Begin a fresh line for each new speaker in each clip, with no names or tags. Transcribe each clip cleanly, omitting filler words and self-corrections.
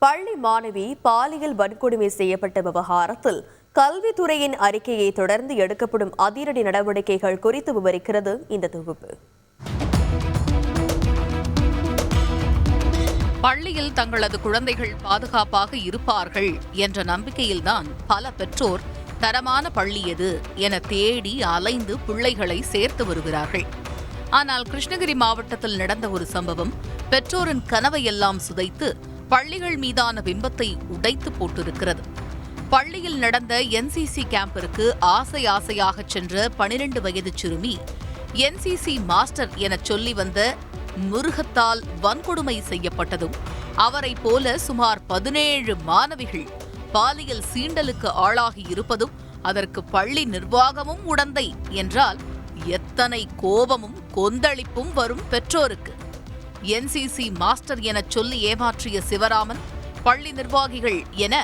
பள்ளி மாணவி பாலியல் வன்கொடுமை செய்யப்பட்ட விவகாரத்தில் கல்வித்துறையின் அறிக்கையை தொடர்ந்து எடுக்கப்படும் அதிரடி நடவடிக்கைகள் குறித்து விவரிக்கிறது இந்த தொகுப்பு.
பள்ளியில் தங்களது குழந்தைகள் பாதுகாப்பாக இருப்பார்கள் என்ற நம்பிக்கையில்தான் பல பெற்றோர் தரமான பள்ளி எது என தேடி அலைந்து பிள்ளைகளை சேர்த்து வருகிறார்கள். ஆனால் கிருஷ்ணகிரி மாவட்டத்தில் நடந்த ஒரு சம்பவம் பெற்றோரின் கனவையெல்லாம் சுதைத்து பள்ளிகள் மீதான பிம்பத்தை உடைத்து போட்டிருக்கிறது. பள்ளியில் நடந்த என்சிசி கேம்பிற்கு ஆசையாக சென்ற 12 வயது சிறுமி என்சிசி மாஸ்டர் என சொல்லி வந்த மிருகத்தால் வன்கொடுமை செய்யப்பட்டதும் அவரை போல சுமார் 17 மாணவிகள் பாலியல் சீண்டலுக்கு ஆளாகி இருப்பதும் அதற்கு பள்ளி நிர்வாகமும் உடந்தை என்றால் எத்தனை கோபமும் கொந்தளிப்பும் வரும் பெற்றோருக்கு. என்சிசி மாஸ்டர் என சொல்லி ஏமாற்றிய சிவராமன், பள்ளி நிர்வாகிகள் என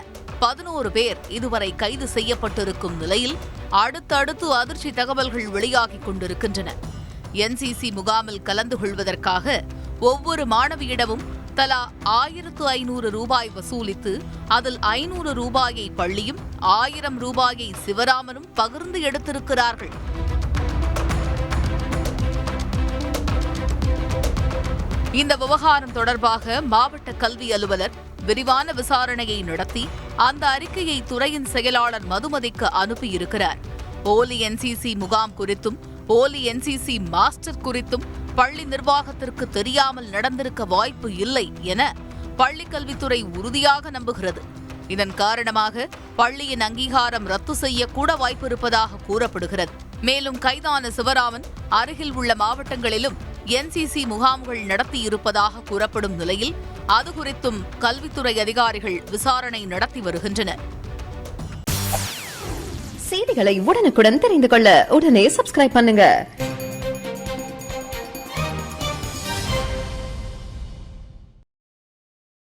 11 பேர் இதுவரை கைது செய்யப்பட்டிருக்கும் நிலையில் அடுத்தடுத்து அதிர்ச்சி தகவல்கள் வெளியாகிக் கொண்டிருக்கின்றன. என்சிசி முகாமில் கலந்து கொள்வதற்காக ஒவ்வொரு மாணவியிடமும் தலா 1500 ரூபாய் வசூலித்து அதில் 500 ரூபாயை பள்ளியும் 1000 ரூபாயை சிவராமனும் பகிர்ந்து எடுத்திருக்கிறார்கள். இந்த விவகாரம் தொடர்பாக மாவட்ட கல்வி அலுவலர் விரிவான விசாரணையை நடத்தி அந்த அறிக்கையை துறையின் செயலாளர் மதுமதிக்கு அனுப்பியிருக்கிறார். போலி என்சிசி முகாம் குறித்தும் போலி என்சிசி மாஸ்டர் குறித்தும் பள்ளி நிர்வாகத்திற்கு தெரியாமல் நடந்திருக்க வாய்ப்பு இல்லை என பள்ளிக்கல்வித்துறை உறுதியாக நம்புகிறது. இதன் காரணமாக பள்ளியின் அங்கீகாரம் ரத்து செய்யக்கூட வாய்ப்பு இருப்பதாக கூறப்படுகிறது. மேலும் கைதான சிவராமன் அருகில் உள்ள மாவட்டங்களிலும் என்சிசி முகாம்கள் நடத்தியிருப்பதாக கூறப்படும் நிலையில் அது குறித்தும் கல்வித்துறை அதிகாரிகள் விசாரணை நடத்தி வருகின்றனர்.
செய்திகளை உடனுக்குடன் தெரிந்து கொள்ள உடனே சப்ஸ்கிரைப் பண்ணுங்க.